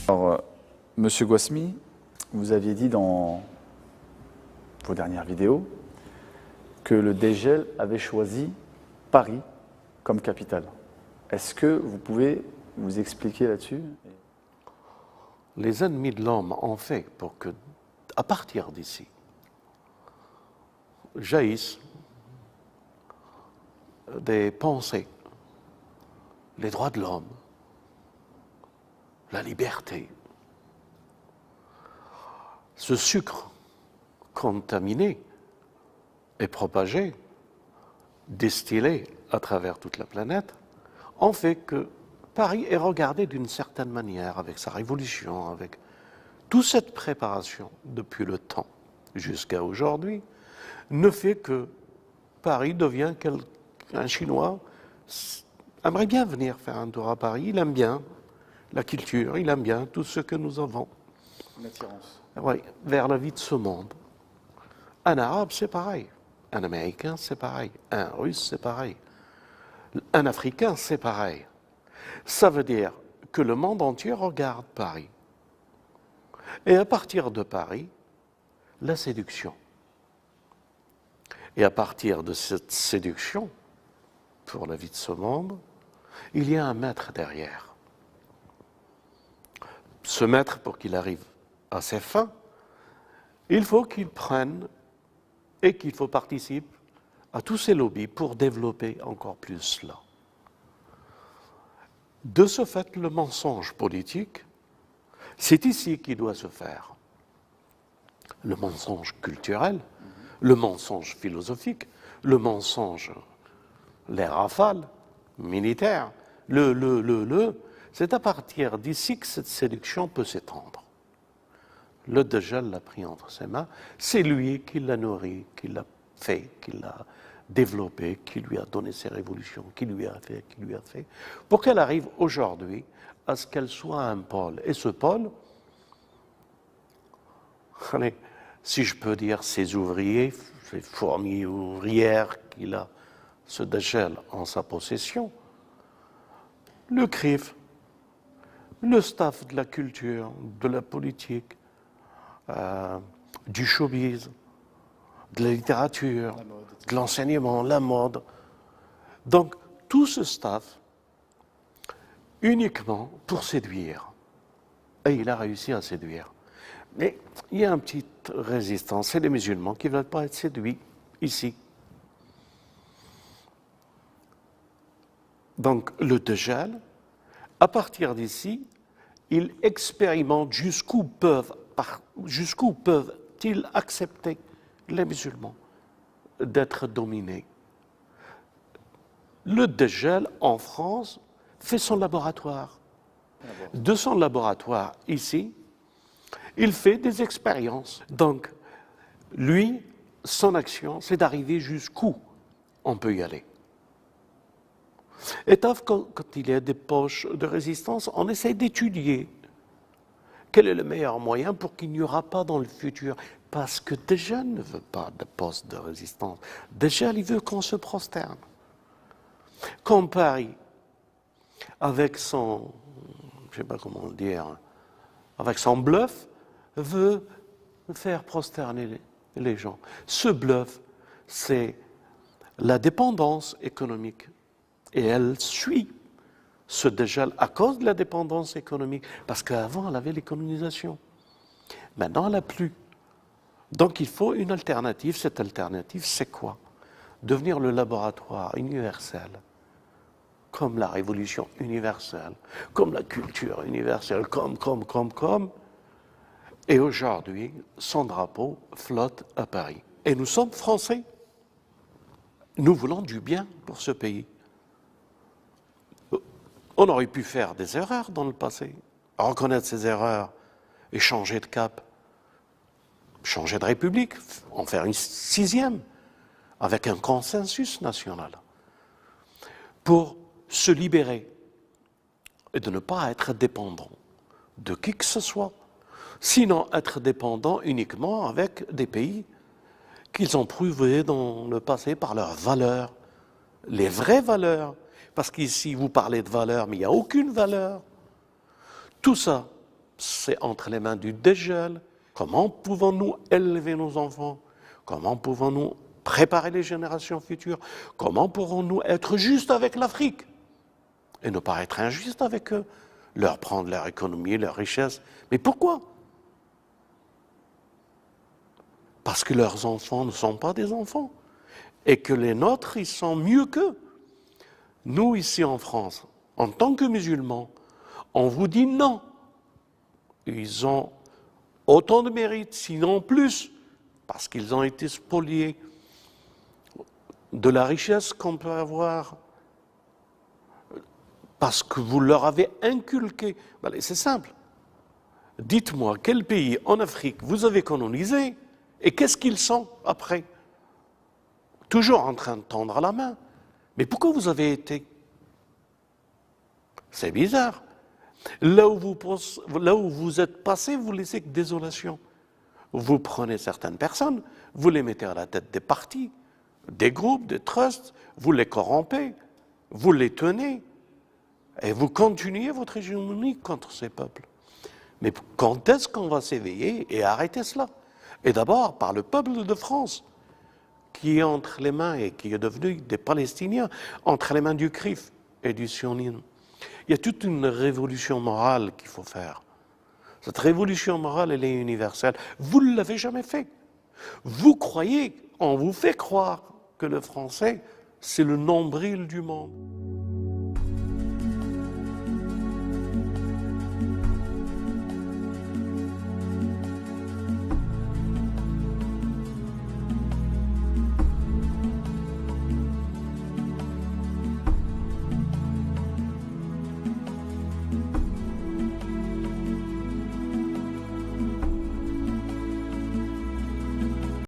Alors, Monsieur Gouasmi, vous aviez dit dans vos dernières vidéos que le DGEL avait choisi Paris comme capitale. Est-ce que vous pouvez vous expliquer là-dessus? Les ennemis de l'homme ont fait pour que, à partir d'ici, jaillissent des pensées, les droits de l'homme, la liberté. Ce sucre contaminé et propagé, distillé à travers toute la planète, ont fait que Paris est regardé d'une certaine manière, avec sa révolution, avec toute cette préparation depuis le temps jusqu'à aujourd'hui, ne fait que Paris devient un Chinois aimerait bien venir faire un tour à Paris, il aime bien la culture, il aime bien tout ce que nous avons. Une attirance. Oui, vers la vie de ce monde. Un Arabe, c'est pareil. Un Américain, c'est pareil. Un Russe, c'est pareil. Un Africain, c'est pareil. Ça veut dire que le monde entier regarde Paris. Et à partir de Paris, la séduction. Et à partir de cette séduction, pour la vie de ce monde, il y a un maître derrière. Ce maître, pour qu'il arrive à ses fins, il faut qu'il prenne et qu'il faut participer à tous ces lobbies pour développer encore plus cela. De ce fait, le mensonge politique, c'est ici qu'il doit se faire. Le mensonge culturel, le mensonge philosophique, le mensonge, les rafales militaires, c'est à partir d'ici que cette séduction peut s'étendre. Le Dajjal l'a pris entre ses mains, c'est lui qui l'a nourri, qui l'a fait, qui l'a développé, qui lui a donné ses révolutions, qui lui a fait, pour qu'elle arrive aujourd'hui à ce qu'elle soit un pôle. Et ce pôle, allez, si je peux dire, ces ouvriers, ces fourmis ouvrières qu'il a, ce Dajjal en sa possession, le CRIF, le staff de la culture, de la politique, du showbiz, de la littérature, de l'enseignement, la mode. Donc, tout ce staff, uniquement pour séduire. Et il a réussi à séduire. Mais il y a une petite résistance, c'est les musulmans qui ne veulent pas être séduits ici. Donc, le Dajjal, à partir d'ici, il expérimente jusqu'où peuvent-ils accepter les musulmans d'être dominés. Le Dajjal, en France, fait son laboratoire. De son laboratoire, ici, il fait des expériences. Donc, lui, son action, c'est d'arriver jusqu'où on peut y aller. Et quand il y a des poches de résistance, on essaie d'étudier quel est le meilleur moyen pour qu'il n'y aura pas dans le futur. Parce que déjà, il ne veut pas de poste de résistance. Déjà, il veut qu'on se prosterne. Comme Paris, avec son, je ne sais pas comment le dire, avec son bluff, veut faire prosterner les gens. Ce bluff, c'est la dépendance économique. Et elle suit ce Dajjal à cause de la dépendance économique. Parce qu'avant, elle avait l'économisation. Maintenant, elle n'a plus. Donc, il faut une alternative. Cette alternative, c'est quoi? Devenir le laboratoire universel, comme la révolution universelle, comme la culture universelle, comme. Et aujourd'hui, son drapeau flotte à Paris. Et nous sommes Français. Nous voulons du bien pour ce pays. On aurait pu faire des erreurs dans le passé, reconnaître ces erreurs et changer de cap, changer de république, en faire une sixième, avec un consensus national, pour se libérer et de ne pas être dépendant de qui que ce soit, sinon être dépendant uniquement avec des pays qu'ils ont prouvé dans le passé par leurs valeurs, les vraies valeurs. Parce qu'ici, vous parlez de valeur, mais il n'y a aucune valeur. Tout ça, c'est entre les mains du dégel. Comment pouvons-nous élever nos enfants? Comment pouvons-nous préparer les générations futures? Comment pourrons-nous être justes avec l'Afrique et ne pas être injustes avec eux? Leur prendre leur économie, leur richesse. Mais pourquoi? Parce que leurs enfants ne sont pas des enfants et que les nôtres, ils sont mieux qu'eux. Nous, ici en France, en tant que musulmans, on vous dit non. Ils ont autant de mérite, sinon plus, parce qu'ils ont été spoliés de la richesse qu'on peut avoir, parce que vous leur avez inculqué. C'est simple. Dites-moi, quel pays en Afrique vous avez colonisé et qu'est-ce qu'ils sont après? Toujours en train de tendre la main. Mais pourquoi vous avez été? C'est bizarre. Là où vous êtes passé, vous laissez que désolation. Vous prenez certaines personnes, vous les mettez à la tête des partis, des groupes, des trusts, vous les corrompez, vous les tenez, et vous continuez votre hégémonie contre ces peuples. Mais quand est-ce qu'on va s'éveiller et arrêter cela? Et d'abord par le peuple de France, qui est entre les mains, et qui est devenu des Palestiniens, entre les mains du CRIF et du sionisme. Il y a toute une révolution morale qu'il faut faire. Cette révolution morale, elle est universelle. Vous ne l'avez jamais fait. Vous croyez, on vous fait croire que le français, c'est le nombril du monde.